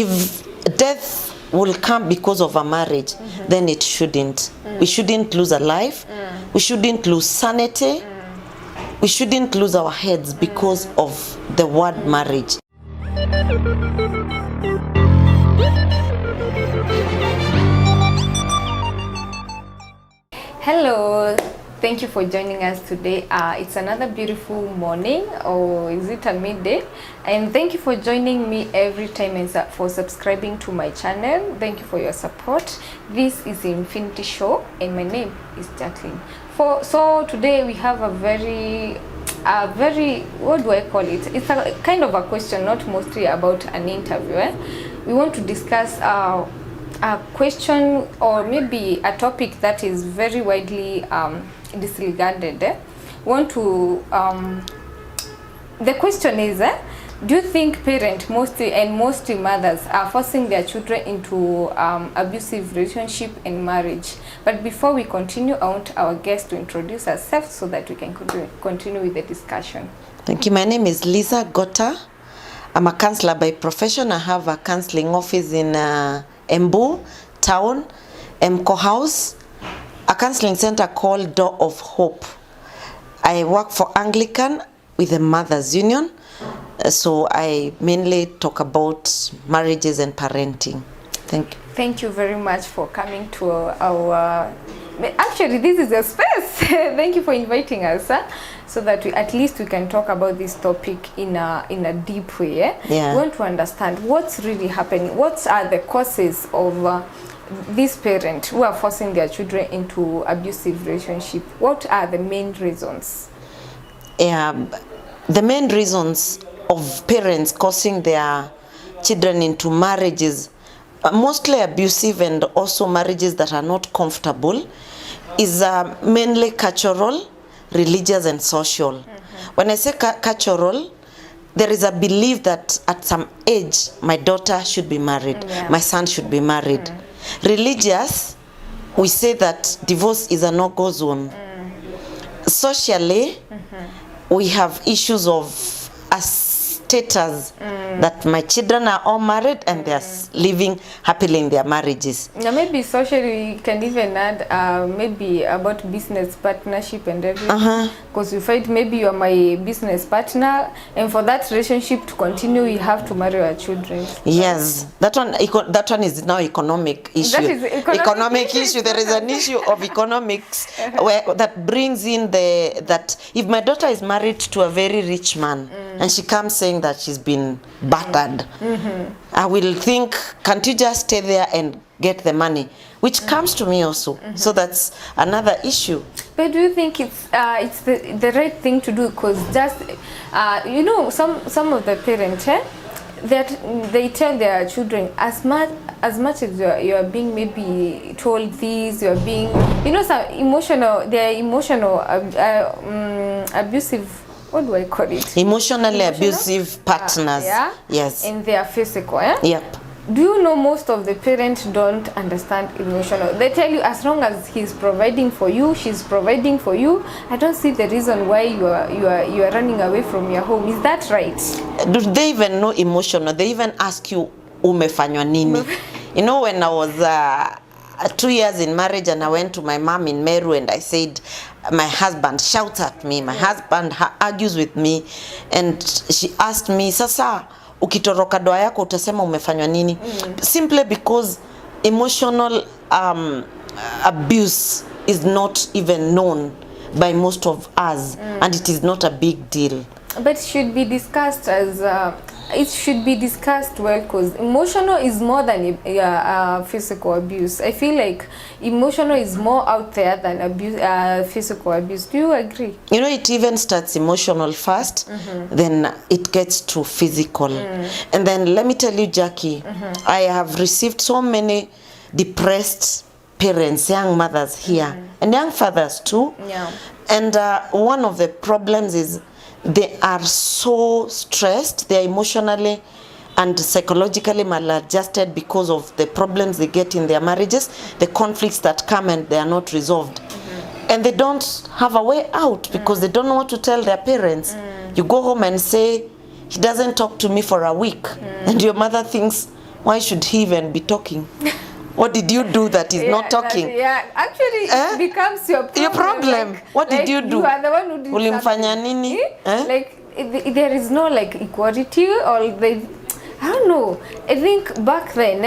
if death will come because of a marriage, then it shouldn't. We shouldn't lose a life. We shouldn't lose sanity. We shouldn't lose our heads because of the word marriage. Hello, thank you for joining us today. It's another beautiful morning, or is it a midday? And thank you for joining me every time and for subscribing to my channel. Thank you for your support. This is the Infinity Show and my name is Jacqueline. So today we have a very, what do I call it? It's a kind of a question, not mostly about an interview. We want to discuss a question or maybe a topic that is very widely disregarded. Want to the question is, do you think parents mostly mothers are forcing their children into abusive relationship and marriage? But before we continue, I want our guest to introduce herself so that we can continue with the discussion. Thank you. My name is Lisa Gota. I'm a counselor by profession. I have a counseling office in Embu Town, Emco House, a counseling center called Door of Hope. I work for Anglican with the Mothers Union, so I mainly talk about marriages and parenting. Thank you. Thank you very much for coming to our actually this is a space. Thank you for inviting us, so that at least we can talk about this topic in a deep way. Yeah. We want to understand what's really happening. What are the causes of these parents who are forcing their children into abusive relationship? What are the main reasons? The main reasons of parents causing their children into marriages, mostly abusive and also marriages that are not comfortable, is mainly cultural, religious and social. When I say cultural, there is a belief that at some age my daughter should be married, my son should be married. Religious, we say that divorce is a no-go zone. Socially, we have issues of a status that my children are all married and they are living happily in their marriages. Now maybe socially we can even add maybe about business partnership and everything, because you find maybe you are my business partner and for that relationship to continue you have to marry your children. Yes, that one is now economic issue. That is economic issue. There is an issue of economics where that brings in that if my daughter is married to a very rich man and she comes saying that she's been battered, I will think, can't you just stay there and get the money, which comes to me also. So that's another issue. But do you think it's the right thing to do? Because just you know, some of the parents that they tell their children as much as you are being maybe told this, you are being, you know, some emotional, they are emotional abusive. What do I call it? Emotionally abusive partners. Yes. And they are physical. Yep. Do you know most of the parents don't understand emotional? They tell you as long as he's providing for you, she's providing for you, I don't see the reason why you are running away from your home. Is that right? Do they even know emotional? They even ask you umefanywa nini? You know, when I was 2 years in marriage and I went to my mom in Meru and I said, my husband shouts at me, my husband argues with me, and she asked me, sasa ukitoroka doa yako utasema umefanywa nini? Simply because emotional abuse is not even known by most of us, and it is not a big deal. But it should be discussed as it should be discussed well, because emotional is more than physical abuse. I feel like emotional is more out there than physical abuse. Do you agree? You know, it even starts emotional first, then it gets to physical. And then let me tell you, Jackie, I have received so many depressed parents, young mothers here, and young fathers too. And one of the problems is they are so stressed, they are emotionally and psychologically maladjusted because of the problems they get in their marriages, the conflicts that come and they are not resolved. And they don't have a way out because they don't know what to tell their parents. You go home and say, he doesn't talk to me for a week. And your mother thinks, why should he even be talking? What did you do that is not talking? Actually it becomes your problem. Your problem. Like, what did you do? You are the one who did Ulimfanya something. nini? Like there is no like equality, or they, I don't know. I think back then,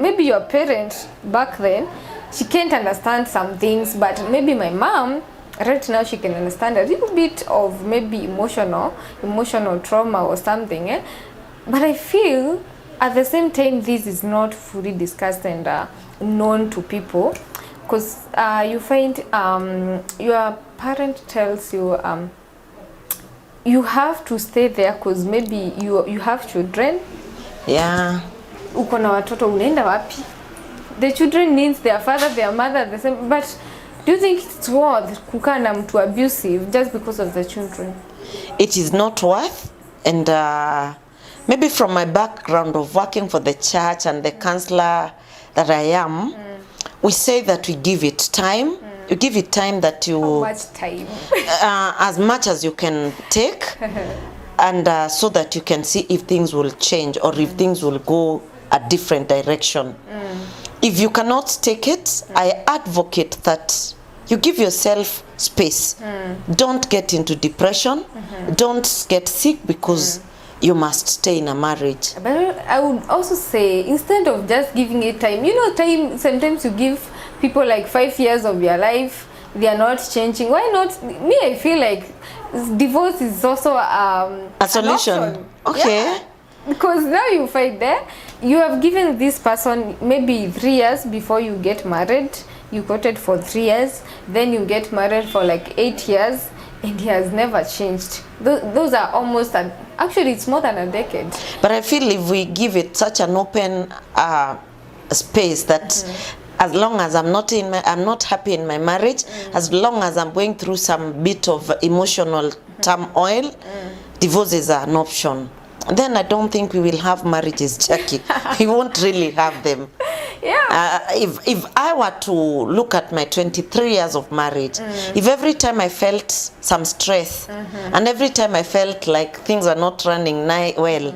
maybe your parent back then, she can't understand some things, but maybe my mom right now she can understand a little bit of maybe emotional trauma or something. But I feel at the same time this is not fully discussed and known to people, because you find your parent tells you you have to stay there because maybe you have children. Yeah. Uko na watoto, unaenda wapi? The children needs their father, their mother, the same. But do you think it's worth kukaa na mtu abusive just because of the children? It is not worth, and maybe from my background of working for the church and the counselor that I am, we say that we give it time. You give it time that you... How much time? As much as you can take, and so that you can see if things will change or if things will go a different direction. If you cannot take it, I advocate that you give yourself space. Don't get into depression. Don't get sick because you must stay in a marriage. But I would also say, instead of just giving it time, you know, time, sometimes you give people like 5 years of your life, they are not changing. Why not? Me, I feel like divorce is also a solution. Okay. Yeah. Because now you find there, you have given this person maybe 3 years before you get married. You courted for 3 years, then you get married for like 8 years, and he has never changed. Those are almost, actually it's more than a decade. But I feel if we give it such an open space that as long as I'm not happy in my marriage, as long as I'm going through some bit of emotional turmoil, divorce is an option. Then I don't think we will have marriages, Jackie. We won't really have them. Yeah. If I were to look at my 23 years of marriage, if every time I felt some stress, and every time I felt like things are not running well,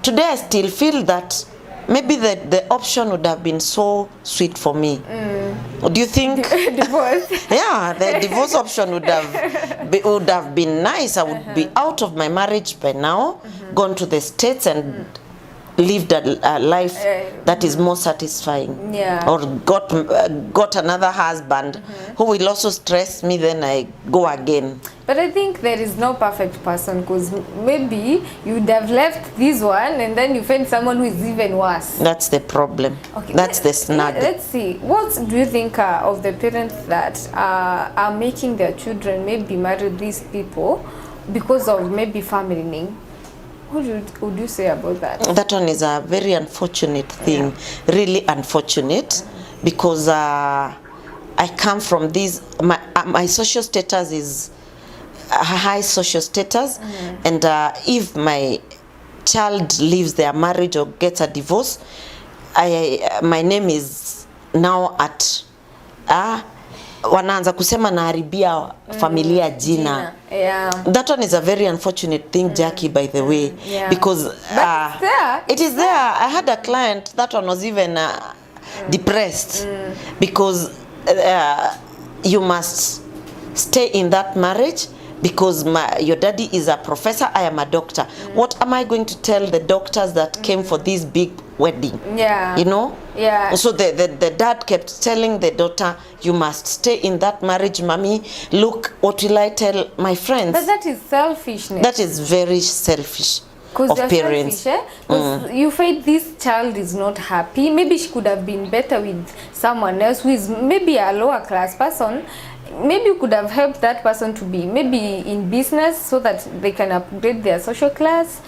today I still feel that maybe the option would have been so sweet for me. Do you think? Divorce. Yeah, the divorce option would have been nice. I would be out of my marriage by now, gone to the States and lived a life that is more satisfying. Yeah. Or got another husband who will also stress me, then I go again. But I think there is no perfect person, because maybe you would have left this one and then you find someone who is even worse. That's the problem. Okay. That's the snag. Let's see. What do you think of the parents that are making their children maybe marry these people because of maybe family name? What would you say about that? That one is a very unfortunate thing, really unfortunate, because I come from this, my social status is a high social status, and if my child leaves their marriage or gets a divorce, my name is now at wanaanza kusema naharibia familia jina. Yeah. That one is a very unfortunate thing, Jackie, by the way, because it is there. I had a client, that one was even depressed because you must stay in that marriage because your daddy is a professor, I am a doctor. What am I going to tell the doctors that came for this big wedding? Yeah. You know? Yeah. So the dad kept telling the daughter, you must stay in that marriage, mommy. Look, what will I tell my friends? But that is selfishness. That is very selfish of parents. Selfish, because you find this child is not happy. Maybe she could have been better with someone else who is maybe a lower class person. Maybe you could have helped that person to be maybe in business so that they can upgrade their social class.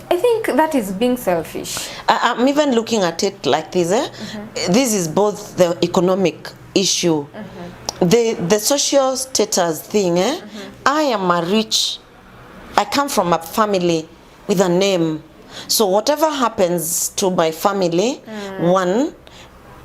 I think that is being selfish. I'm even looking at it like this. This is both the economic issue, the social status thing. I am a rich, I come from a family with a name. So whatever happens to my family, one,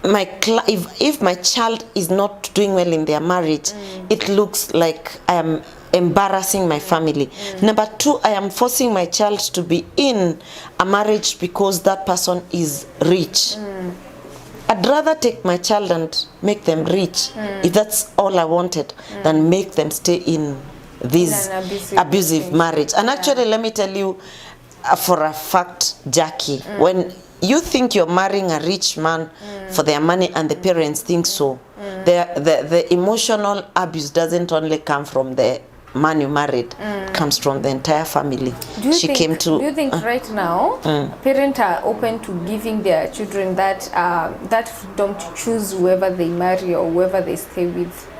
if my child is not doing well in their marriage, it looks like I am embarrassing my family. Number 2, I am forcing my child to be in a marriage because that person is rich. I'd rather take my child and make them rich, if that's all I wanted, than make them stay in this abusive marriage. And actually, let me tell you, for a fact, Jackie, when you think you're marrying a rich man for their money and the parents think so, the emotional abuse doesn't only come from the man you married, comes from the entire family. Do you think right now parents are open to giving their children that freedom to choose whoever they marry or whoever they stay with?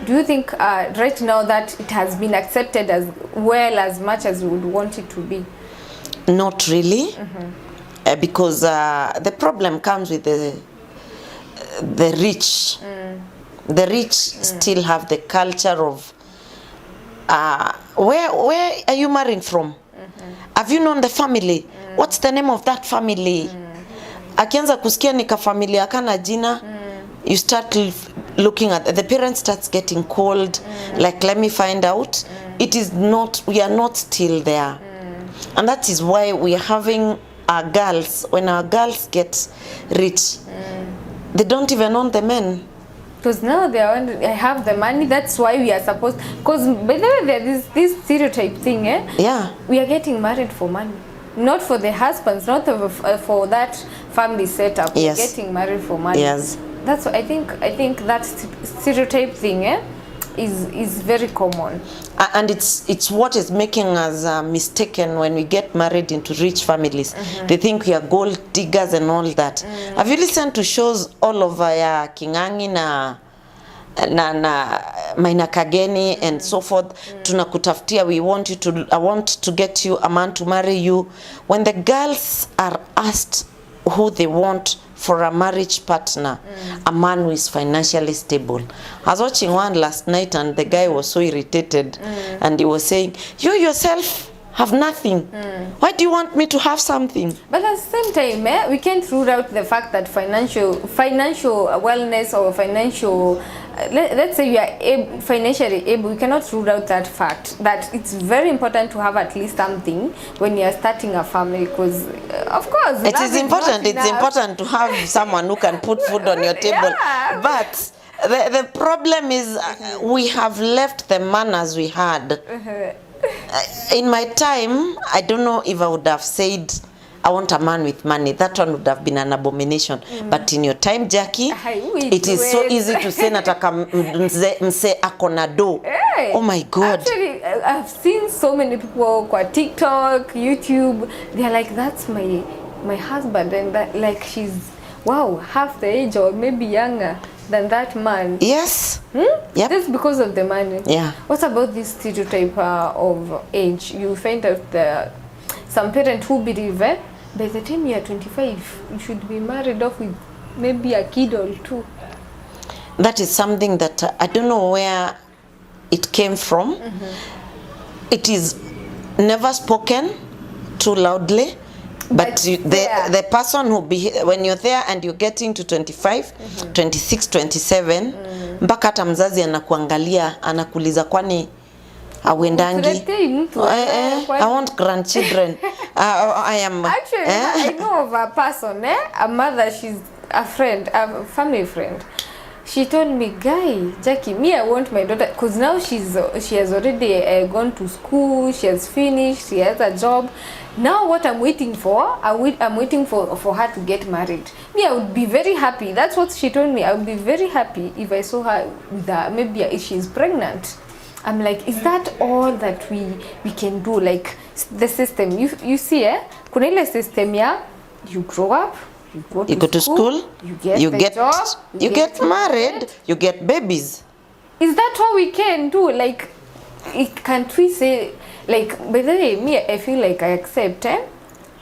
Do you think right now that it has been accepted as well as much as we would want it to be? Not really, because the problem comes with the rich. The rich still have the culture of where are you marrying from? Have you known the family? What's the name of that family? Akianza kusikia nika familia kana jina, you start looking at the parents starts getting cold, like let me find out. It is not, we are not still there. And that is why we are having our girls, when our girls get rich, they don't even own the men. Because now they have the money, that's why we are supposed, because by the way there is this stereotype thing, Yeah. we are getting married for money, not for the husbands, not for that family setup. Yes. We're getting married for money. Yes. That's what I think that stereotype thing is very common. And it's what is making us mistaken when we get married into rich families. They think we are gold diggers and all that. Have you listened to shows all over Kingangi na Maina Kageni and so forth? Tunakutafutia, I want to get you a man to marry you. When the girls are asked who they want for a marriage partner, a man who is financially stable. I was watching one last night and the guy was so irritated and he was saying, you yourself have nothing. Why do you want me to have something? But at the same time, we can't rule out the fact that financial wellness or financial, let's say you are financially able, we cannot rule out that fact that it's very important to have at least something when you are starting a family, because of course it is important. It's important to have someone who can put food on your table. Yeah. But the problem is we have left the manners we had. In my time, I don't know if I would have said I want a man with money. That one would have been an abomination. But in your time, Jackie, it is so easy to say nataka mse akona do. Oh my God. Actually, I've seen so many people on TikTok, YouTube. They're like, that's my husband, and that, like, she's half the age or maybe younger than that man. Yes. Yep. Just because of the money. Yeah. What about this stereotype of age? You find out some parents who believe by the time you are 25, you should be married off with maybe a kid or two. That is something that I don't know where it came from. It is never spoken too loudly. But the person who when you're there and you're getting to 25, 26, 27, mpaka hata mzazi anakuangalia, anakuuliza kwani auendangi? I want grandchildren. I am actually I know of a person, a mother, she's a friend, a family friend. She told me, Jackie, me, I want my daughter, because now she has already gone to school, she has finished, she has a job. Now what I'm waiting for, I'm waiting for her to get married. Me, I would be very happy. That's what she told me. I would be very happy if I saw her with maybe if she's pregnant. I'm like, is that all that we can do? Like the system, you see, kuna ile system ya you grow up, you go to school, you get job, you get married, you get babies. Is that all we can do? Like, can't we say, like, by the way, me, I feel like I accept,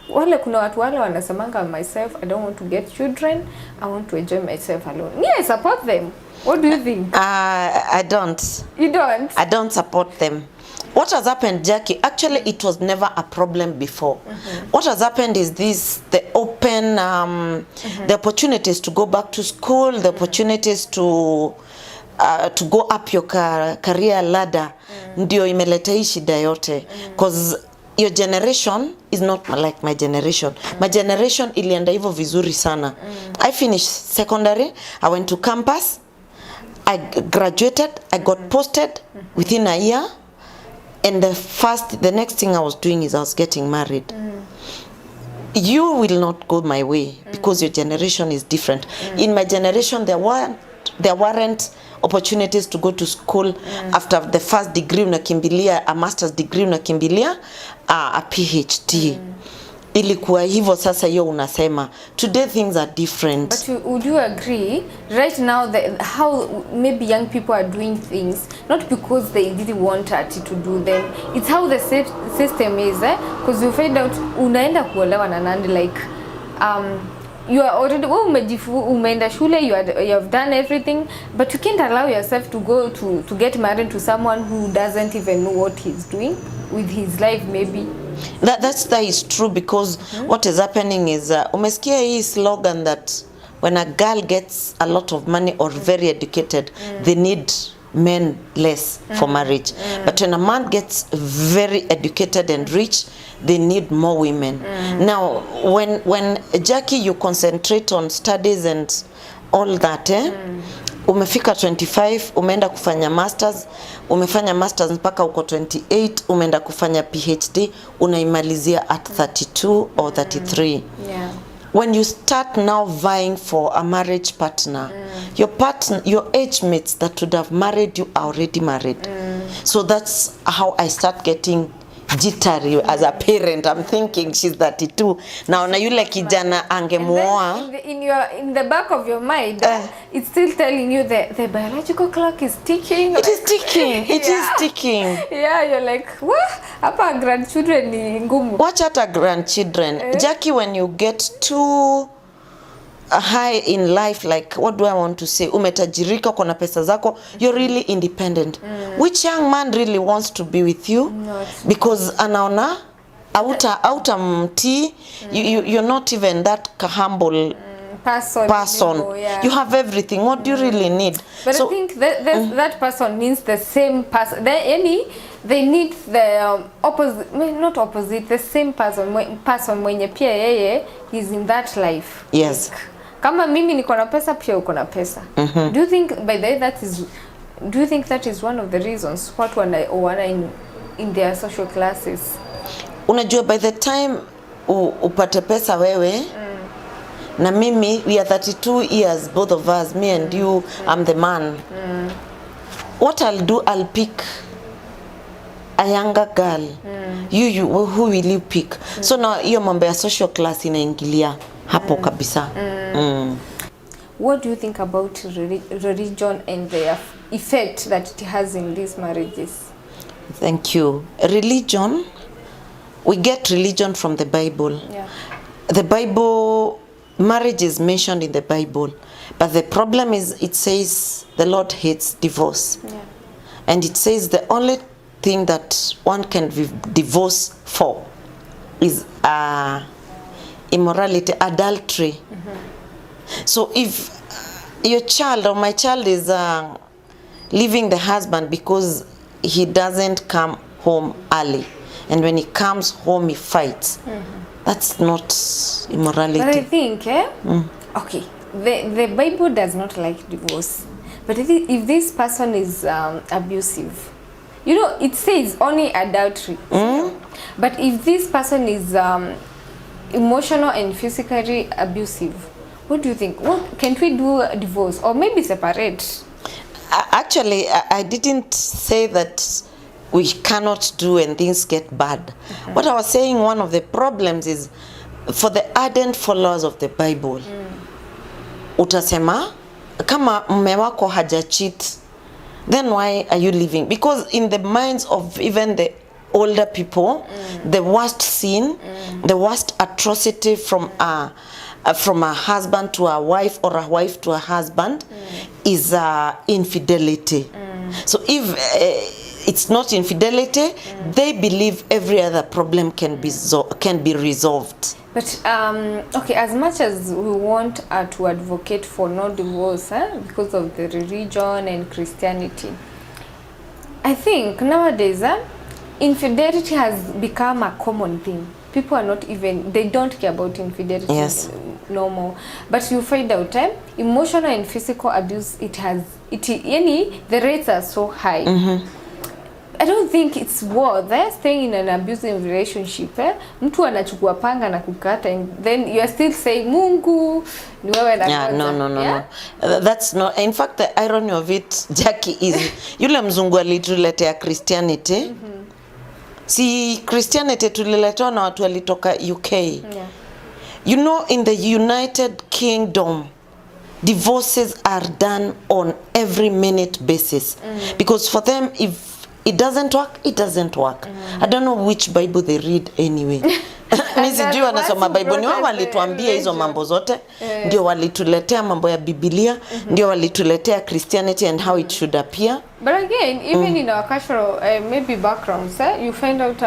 wale kuna watu wale wanasemanga myself, I don't want to get children, I want to enjoy myself alone. Me, I support them. What do you think? I don't. You don't? I don't support them. What has happened, Jackie, actually it was never a problem before. What has happened is the open, the opportunities to go back to school, the opportunities to to go up your career ladder, ndio imeleta hii shida yote. Cause your generation is not like my generation. My generation ilienda hivyo vizuri sana. I finished secondary, I went to campus, I graduated, I got posted within a year, and the next thing I was doing is I was getting married. You will not go my way because your generation is different. In my generation, there weren't opportunities to go to school. After the first degree unakimbilia a master's degree, unakimbilia a PhD. Ilikuwa hivyo, sasa hiyo unasema. Today things are different. But would you agree right now how maybe young people are doing things not because they didn't want to do them, it's how the system is, because you find out unaenda kuolewa na nani, like you are already umeenda shule, you have done everything, but you can't allow yourself to go to get married to someone who doesn't even know what he's doing with his life. Maybe that is true, because what is happening is umesikia hii slogan that when a girl gets a lot of money or very educated, they need men less for marriage. But when a man gets very educated and rich, they need more women. Now when Jackie, you concentrate on studies and all that, umefika 25, umeenda kufanya masters, umefanya masters mpaka uko 28, umeenda kufanya PhD, unaimalizia at 32 or 33. yeah. When you start now vying for a marriage partner, your age mates that would have married you are already married. So that's how I start getting jittery as a parent. I'm thinking she's 32 now, na yule kijana angemuoa. In the back of your mind, it's still telling you the biological clock is ticking. It is ticking. It is ticking. Yeah, you're like, what? Hapa grandchildren ni ngumu. Watch out, grandchildren. Jackie, when you get too high in life, like, what do I want to say? Umetajirika, kona pesa zako, you're really independent. Which young man really wants to be with you? Not. Because anaona auta mti, you're not even that humble person. Yeah. You have everything. What do you really need? But so, I think that person means the same person. They need the opposite, not opposite, the same person mwenye pia yeye is in that life. Yes. Like, kama mimi niko na pesa, pia uko na pesa. Do you think that is one of the reasons watu wana in their social classes? Unajua, by the time upate pesa wewe na mimi, we are 32 years, both of us, me and you, I'm the man. What I'll do, I'll pick a younger girl. You who will you pick? So now hiyo mambo ya social class inaingilia hapo kabisa. What do you think about religion and the effect that it has in these marriages? Thank you. Religion, we get religion from the Bible. Yeah. The Bible, marriage is mentioned in the Bible, but the problem is it says the Lord hates divorce. Yeah. And it says the only thing that one can be divorced for is immorality, adultery. So if your child or my child is leaving the husband because he doesn't come home early, and when he comes home he fights, that's not immorality. But I think, okay, the Bible does not like divorce. But if this person is abusive, you know, it says only adultery. But if this person is emotional and physically abusive, what do you think? What can't we do a divorce or maybe separate? Actually, I didn't say that we cannot do and things get bad. What I was saying, one of the problems is for the ardent followers of the Bible. Utasema kama mume wako haja cheat, then why are you living? Because in the minds of even the older people, the worst sin, the worst atrocity from a husband to a wife or a wife to a husband is infidelity. So if it's not infidelity. They believe every other problem can be resolved. But okay, as much as we want to advocate for no divorce because of the religion and Christianity, I think nowadays infidelity has become a common thing. People are not even, they don't care about infidelity no more. But you find out emotional and physical abuse, the rates are so high. I don't think it's worth staying in an abusive relationship. Mtu anachukua panga na kukata, and then you are still saying Mungu ni wewe na no. That's not, in fact the irony of it, Jackie, is yule mzungu alituletea Christianity. Si Christianity tuliletwa na watu walitoka UK. You know, in the United Kingdom, divorces are done on every minute basis. Because for them, if it doesn't work, it doesn't work. I don't know which Bible they read anyway. Mimi sijui wanasoma Bible, ni wao walituambia hizo mambo zote. Ndio walituletea mambo ya Biblia, ndio walituletea Christianity and how it should appear. But again, even in our cultural maybe backgrounds, you find out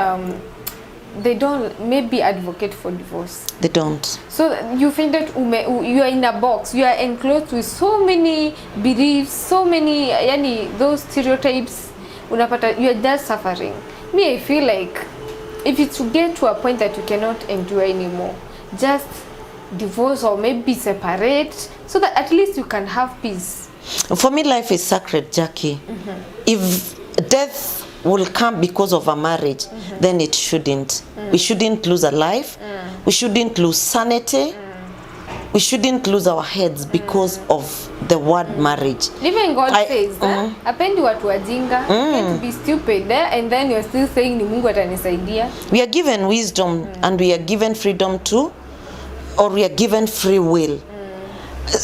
they don't maybe advocate for divorce. They don't. So you find that you are in a box, you are enclosed with so many beliefs, so many those stereotypes. Unapata, you are just suffering. Me, I feel like if it's to get to a point that you cannot endure anymore, just divorce or maybe separate so that at least you can have peace. For me, life is sacred, Jackie. If death will come because of a marriage, then it shouldn't. We shouldn't lose a life. We shouldn't lose sanity. We shouldn't lose our heads because of the word marriage. Even God says that apendi watu wajinga, can't be stupid and then you're still saying ni Mungu atanisaidia. We are given wisdom and we are given freedom to, or we are given free will.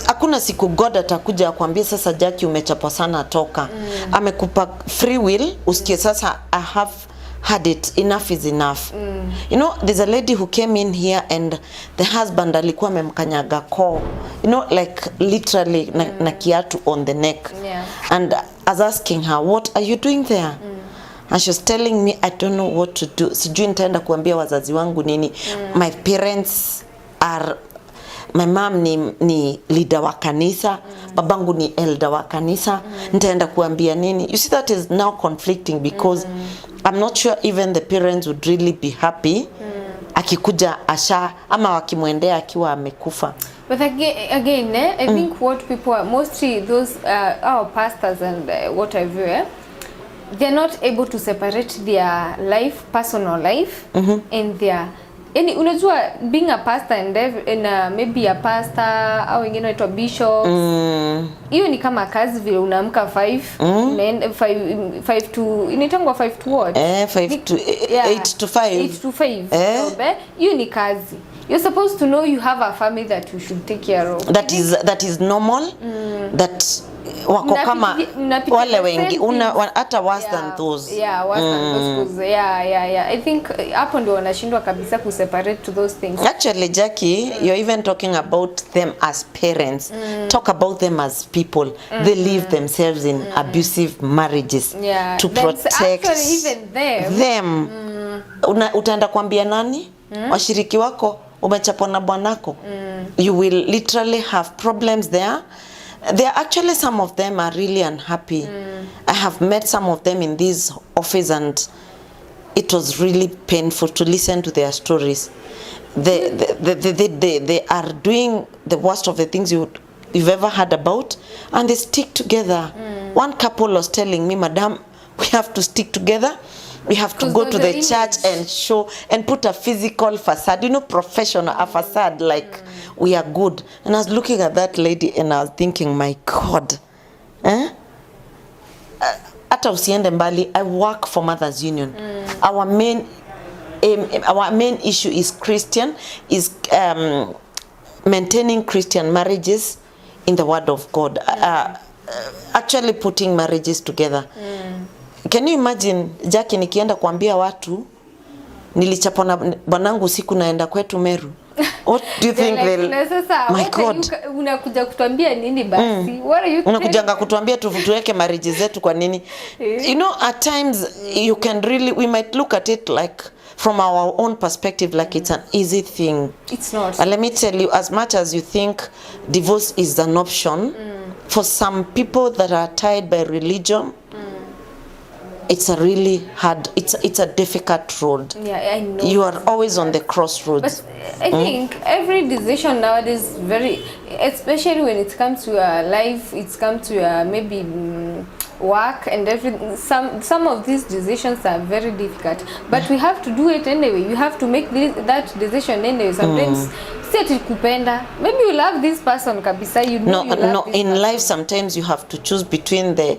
Hakuna siku God atakuja akwambia sasa Jackie umechapwa sana toka. Amekupa free will, usikie sasa I have had it, enough is enough. You know, there's a lady who came in here and the husband alikuwa amemkanyaga koo, you know, like literally na kiatu on the neck. And I was asking her, what are you doing there? And she was telling me, I don't know what to do. Sijui nitaenda kuambia wazazi wangu nini. My parents are, my mom ni leader wa kanisa, babangu ni elder wa kanisa, nitaenda kuambia nini? You see, that is now conflicting because I'm not sure even the parents would really be happy akikuja asha ama wakimwendea akiwa amekufa. But again I think what people are mostly those our pastors and whatever, they're not able to separate their life, personal life and their unajua being a pastor and maybe a pastor au wengine waitwa bishops, hiyo ni kama kazi vile unaamka 5 to inaitangwa 5 to what? 5 to 8 to 5. 8 to 5. Hiyo ni kazi. You're supposed to know you have a family that you should take care of. That is normal. That wako kama wale wengi hata worse than those. Worse than those. I think hapo ndio wanashindwa kabisa ku separate to those things. Actually, Jackie, you're even talking about them as parents. Talk about them as people. They live themselves in abusive marriages to protect even them. Utaenda kuambia nani? Washiriki wako umechapwa na bwanako. You will literally have problems there. There are actually some of them are really unhappy. I have met some of them in this office and it was really painful to listen to their stories. They are doing the worst of the things you've ever heard about, and they stick together. One couple was telling me, Madam, we have to stick together. We have to go to the church and show and put a physical facade, you know, professional, a facade like we are good. And I was looking at that lady and I was thinking, my God, Ata usiende mbali, I work for Mothers Union. Our main issue is maintaining Christian marriages in the Word of God. Actually putting marriages together. Can you imagine, Jackie, nikienda kuambia watu nilichapwa na bwanangu siku naenda kwetu Meru? What do you think like, they'll... sasa, My God. Unakuja kutuambia nini basi? What are you unakujanga kutuambia tuweke marriage zetu kwa nini? You know, at times you can really, we might look at it like from our own perspective like it's an easy thing. It's not. And let me tell you, as much as you think divorce is an option, for some people that are tied by religion, it's a really hard, it's a difficult road. Yeah, I know. You are always on the crossroads. But I think every decision nowadays very, especially when it comes to your life, it's come to your maybe work and everything. Some of these decisions are very difficult, but we have to do it anyway. You have to make that decision anyway. Sometimes ati kupenda, maybe you love this person kabisa, you know. No, in life sometimes you have to choose between the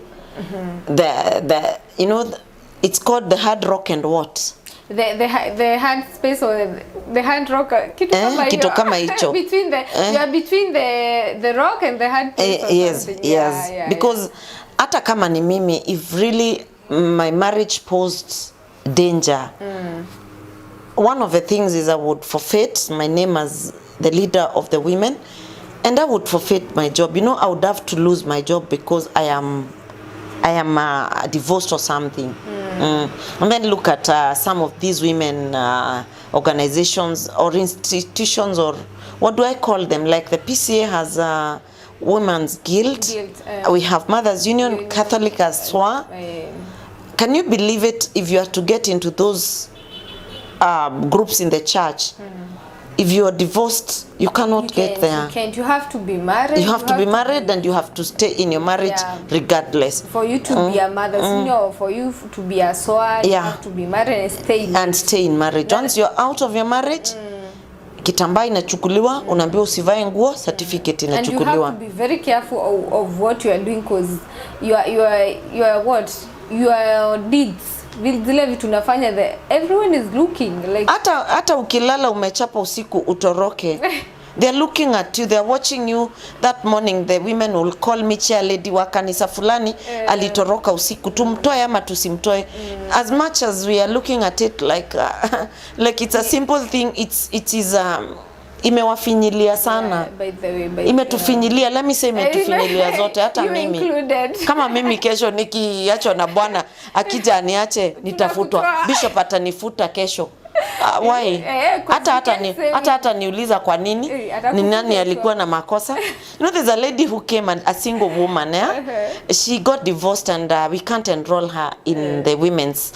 you know, it's called the hard rock and what? The hard space or the hard rock, kitu kama hicho. Between the you are between the rock and the hard place. Yes. Yeah, because hata kama ni mimi, if really my marriage posed danger, one of the things is I would forfeit my name as the leader of the women, and I would forfeit my job. You know, I would have to lose my job because I am divorced or something. And then look at some of these women organizations or institutions, or what do I call them? Like the PCA has a Women's Guild. We have Mothers Union, Catholic as well. Can you believe it? If you are to get into those groups in the church, if you are divorced, you cannot get there. You can't. You have to be married. You have to be married, and you have to stay in your marriage regardless. For you to be a mother, or for you to be a soil, you have to be married and stay in marriage. Once you're out of your marriage, kitambaa inachukuliwa, unaambiwa usivae nguo, certificate inachukuliwa. And you have to be very careful of what you are doing, because your deeds, zile vitu unafanya, everyone is looking like. Hata ukilala umechapa usiku utoroke. They're looking at you, they're watching you. That morning the women will call me, chair lady wa kanisa fulani alitoroka usiku, tumtoe ama tusimtoe. As much as we are looking at it like like it's a simple thing, it is imewafinyilia sana. By the way, imetufinyilia, let me say imetufinyilia zote, hata mimi included. Kama mimi kesho nikiachwa na bwana akija aniache, nitafutwa. Bishop atanifuta kesho. Why? Hata niuliza kwa nini? Ni nani alikuwa na makosa? You know, there's a lady who came, and a single woman, she got divorced, and we can't enroll her in the women's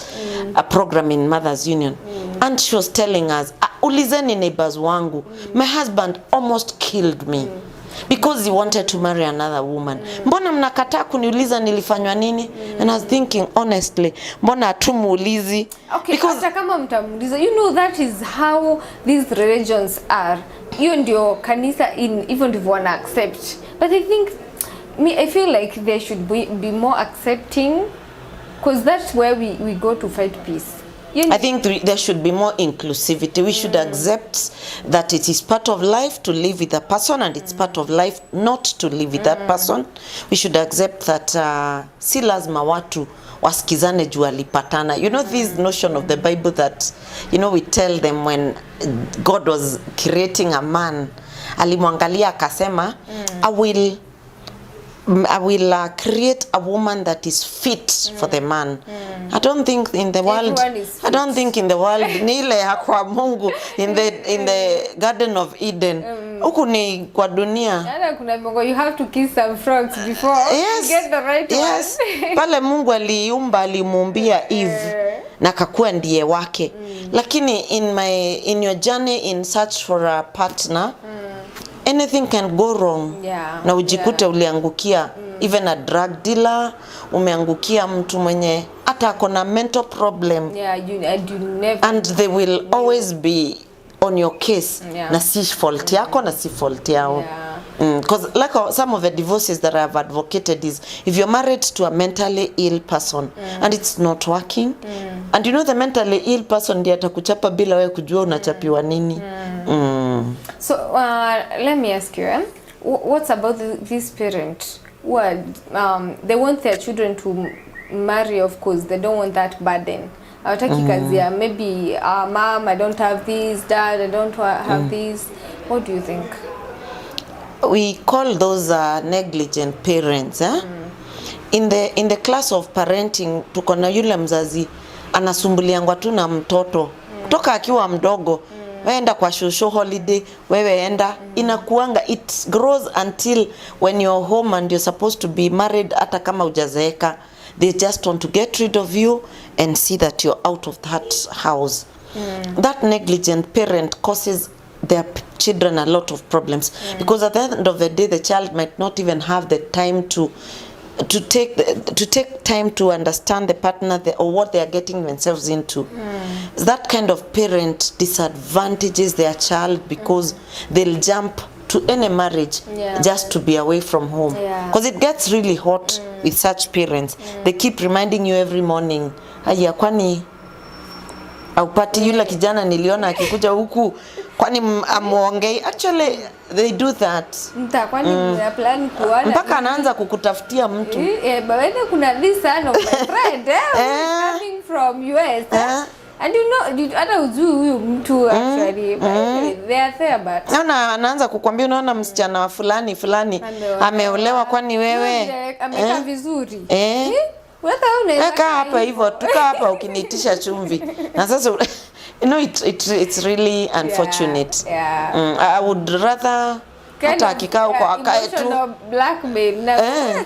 program in Mothers Union. And she was telling us, ulizeni neighbors wangu, my husband almost killed me because he wanted to marry another woman. Mbona mnakataa kuniuliza nilifanywa nini? And I was thinking, honestly, mbona hatumuulizi? Because hata kama mtamuuliza, you know, that is how these religions are. Hiyo ndio kanisa even if one accept. But I feel like they should be more accepting, because that's where we go to fight peace. I think there should be more inclusivity. We should accept that it is part of life to live with a person, and it's part of life not to live with that person. We should accept that si lazima watu wasikizane juu alipatana. You know, this notion of the Bible that, you know, we tell them when God was creating a man, alimwangalia akasema, I will create a woman that is fit for the man. I don't think in the world, ni ile kwa Mungu in the Garden of Eden. Huku ni kwa dunia. Kuna Mungu, you have to kiss some frogs before you get the right one. Pale Mungu alimuumbia Eve na kakuwa ndiye wake. Lakini in your journey in search for a partner, anything can go wrong. Na ujikute uliangukia even a drug dealer, umeangukia mtu mwenye hata akona mental problem. And they will always be on your case. Na si fault yako na si fault yao. Because like some of the divorces that I have advocated is, if you're married to a mentally ill person and it's not working, and you know the mentally ill person ndiye atakuchapa bila wewe kujua unachapiwa nini. So let me ask you, what's about this parent who they want their children to marry, of course they don't want that burden. hawataki kazi ya maybe mom, I don't have this, dad, I don't have this. What do you think? We call those negligent parents. In the class of parenting, tuko na yule mzazi anasumbuliangwa tu na mtoto kutoka akiwa mdogo. Weenda kwa shosho holiday, wewe enda. Inakuanga, it grows until when you're home and you're supposed to be married, hata kama hujazeeka. They just want to get rid of you and see that you're out of that house. That negligent parent causes their children a lot of problems, because at the end of the day the child might not even have the time to take time to understand the partner or what they are getting themselves into. That kind of parent disadvantages their child because they'll jump to any marriage just to be away from home, because it gets really hot with such parents. They keep reminding you every morning, haya kwani aupati yule kijana niliona akikuja huku, kwani amuongei. Actually they do that. Kwani mna plan kuona mpaka anaanza kukutafutia mtu. Bwana kuna this son of my friend coming from US. And you know, hata ujui huyu mtu actually, they are there, but anaanza kukwambia, unaona msichana wa fulani ameolewa, kwani wewe amekaa vizuri. Eka hapa hivyo, tuka hapa ukiniitisha chumvi. Na sasa you know, it's really unfortunate. I would rather hata akikao kwa akae tu blackmail na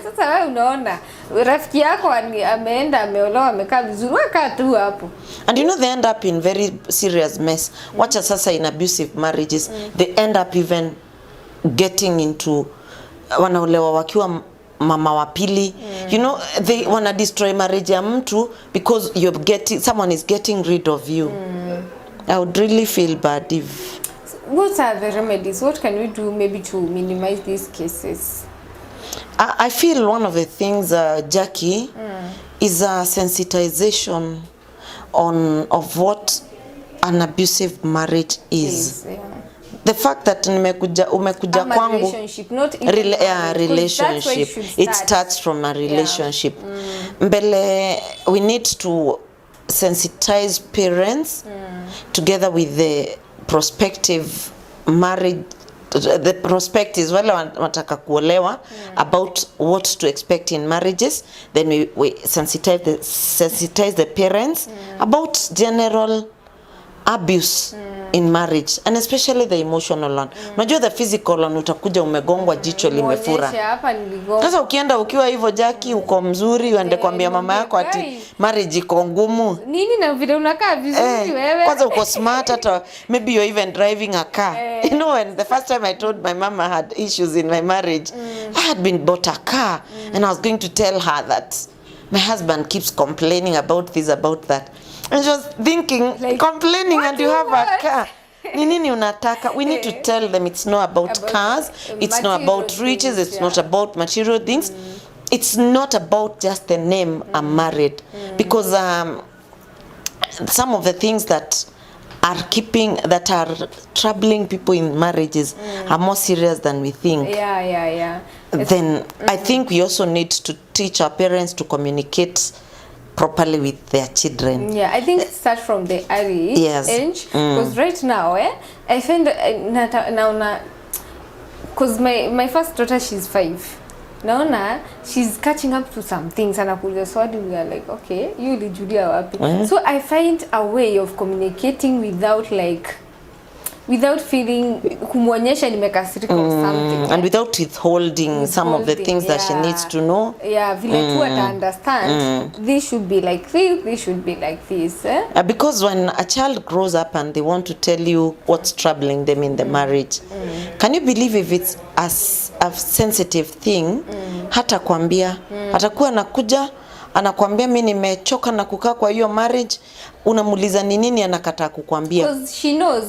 sasa wewe unaona rafiki yako ameenda ameolewa amekaa vizuri, weka tu hapo. And you know, they end up in very serious mess. Wacha sasa in abusive marriages, they end up even getting into wanaolewa wakiwa mama wa pili. You know, they wanna destroy marriage ya mtu because someone is getting rid of you. I would really feel bad if... What are the remedies? What can we do maybe to minimize these cases? I feel one of the things, Jackie, is a sensitization of what an abusive marriage is. The fact that umekuja kwangu relationship, not relationship, it starts from a relationship. Mbele, we need to sensitize parents together with the prospective married, the prospectives wale wataka kuolewa, about what to expect in marriages. Then we sensitize the parents about general abuse in marriage, and especially the emotional one. Unajua the physical one utakuja umegongwa jicho limefura. Sasa ukienda ukiwa hivyo Jackie, uko mzuri, uende kuambia mama yako ati marriage iko ngumu. Nini na vile unakaa vizuri wewe? Kwanza uko smart, hata maybe you're even driving a car. You know, when the first time I told my mama I had issues in my marriage, I had been bought a car, and I was going to tell her that my husband keeps complaining about this, about that. And she was thinking, like, complaining and you have a car. Nini unataka? We need to tell them it's not about cars, it's not about riches, it's not about material things. It's not about just the name I'm married. Because some of the things that are troubling people in marriages are more serious than we think. Then I think we also need to teach our parents to communicate properly with their children. I think start from the early age, because right now I find because my first daughter, she's 5. Naona she's catching up to some things, anakuja swali, we are like, okay, you ulijulia wapi? So I find a way of communicating without feeling kumwonyesha nimekasirika or something, and without withholding some of the things that she needs to know. Vile tu ata understand this should be like this should be like this. Because when a child grows up and they want to tell you what's troubling them in the marriage, can you believe if it's a sensitive thing, hata kwambia, atakuwa anakuja anakuambia mimi nimechoka na kukaa kwa hiyo marriage, unamuuliza ni nini, anakataa kukwambia. Because she knows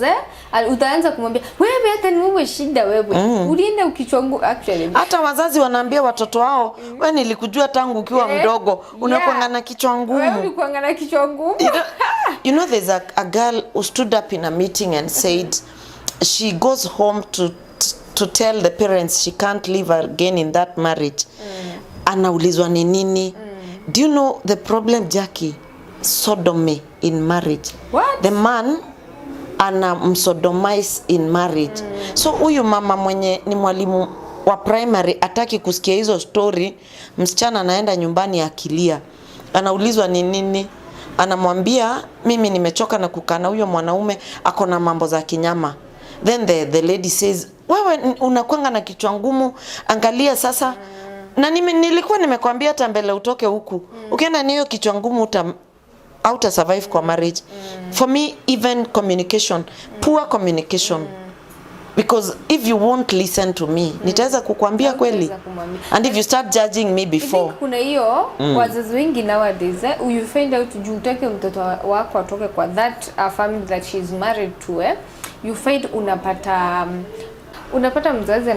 utaanza kumwambia wewe hata ni wewe shida wewe. Ulienda ukichwangu actually. Hata wazazi wanaambia watoto wao, wewe nilikujua tangu ukiwa mdogo, unakuanga na kichwa ngumu. Wewe unakuanga na kichwa ngumu. You know, there's a girl who stood up in a meeting and said she goes home to tell the parents she can't live again in that marriage. Anaulizwa ni nini? Do you know the problem, Jackie? sodomy in marriage. What? The man anamsodomize in marriage. So huyu mama mwenye ni mwalimu wa primary ataki kusikia hizo story. Msichana anaenda nyumbani akilia, anaulizwa ni nini, anamwambia mimi nimechoka na kukana huyo mwanaume ako na mambo za kinyama. Then the lady says, wewe unakwanga na kichwa ngumu, angalia sasa. Na nilikuwa nimekwambia hata mbele utoke huku. Ukienda niyo kichwa ngumu uta survive kwa marriage. For me, even communication, poor communication. Because if you won't listen to me, nitaweza kukwambia kweli. And if you start judging me before. Kuna hiyo wazazi wengi nowadays, you find out juu utake mtoto wako atoke kwa that family that she is married to, you find unapata mzazi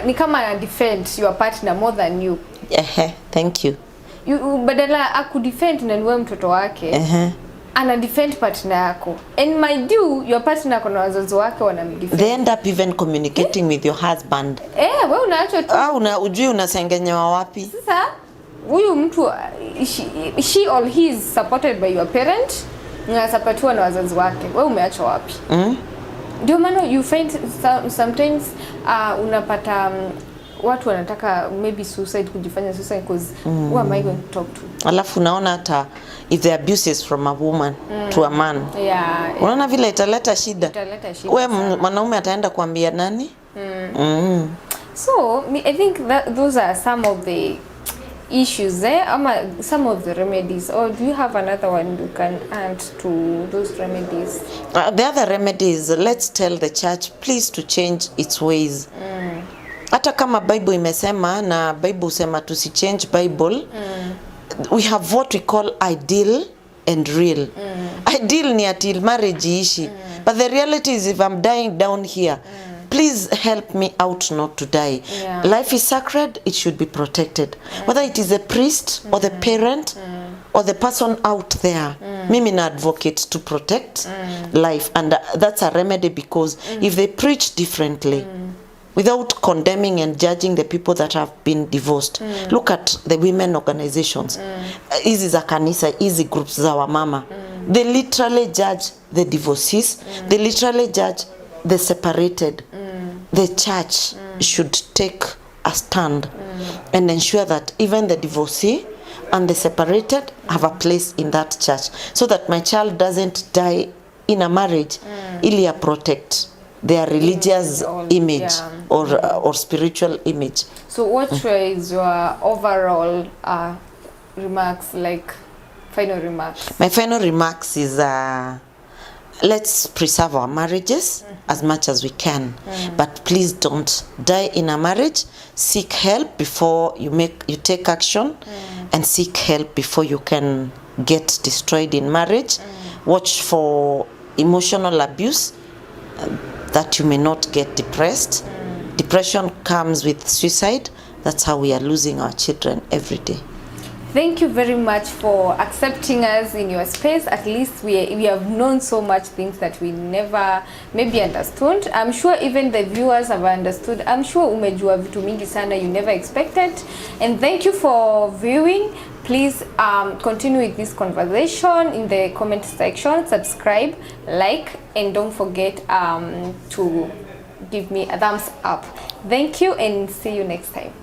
ni kama ana defend your partner more than you. Thank you. Badala akudefend na niwe mtoto wake, ana defend partner yako. And mind you, your partner kuna wazazi wake wanamdefend. They end up even communicating with your husband. Wewe unaacho tu. Ujui unasengenyewa wapi. Sasa huyu mtu she or he is supported by your parent, na supportiwa na wazazi wake. Wewe umeacha wapi? Ndio maana you find sometimes unapata watu wanataka maybe suicide, kujifanya suicide because who am I going to talk to? Alafu unaona hata if the abuse is from a woman to a man. Unaona vile italeta shida. Wewe mwanaume ataenda kuambia nani? So I think that those are some of the issues some of the remedies, or do you have another one you can add to those remedies? The other remedies, let's tell the church please to change its ways. Hata kama Bible imesema na Bible usema change Bible, we have what we call ideal and real. Ideal ni until marriage ishi, but the reality is if I'm dying down here, please help me out not to die. Life is sacred, it should be protected. Whether it is a priest or the parent or the person out there, mimi na advocate to protect life, and that's a remedy, because if they preach differently, without condemning and judging the people that have been divorced. Look at the women organizations. Hizi za kanisa, hizi groups za wamama. They literally judge the divorcees. They literally judge the separated. The church should take a stand and ensure that even the divorcee and the separated have a place in that church, so that my child doesn't die in a marriage, ili protect their religious image or spiritual image. So what is your overall remarks, like final remarks? My final remarks is let's preserve our marriages as much as we can, but please don't die in a marriage. Seek help before you take action, and seek help before you can get destroyed in marriage. Watch for emotional abuse, that you may not get depressed. Depression comes with suicide. That's how we are losing our children every day. Thank you very much for accepting us in your space. At least we have known so much things that we never maybe understood. I'm sure even the viewers have understood. I'm sure umejua vitu mingi sana you never expected. And thank you for viewing. Please continue with this conversation in the comment section. Subscribe, like, and don't forget to give me a thumbs up. Thank you, and see you next time.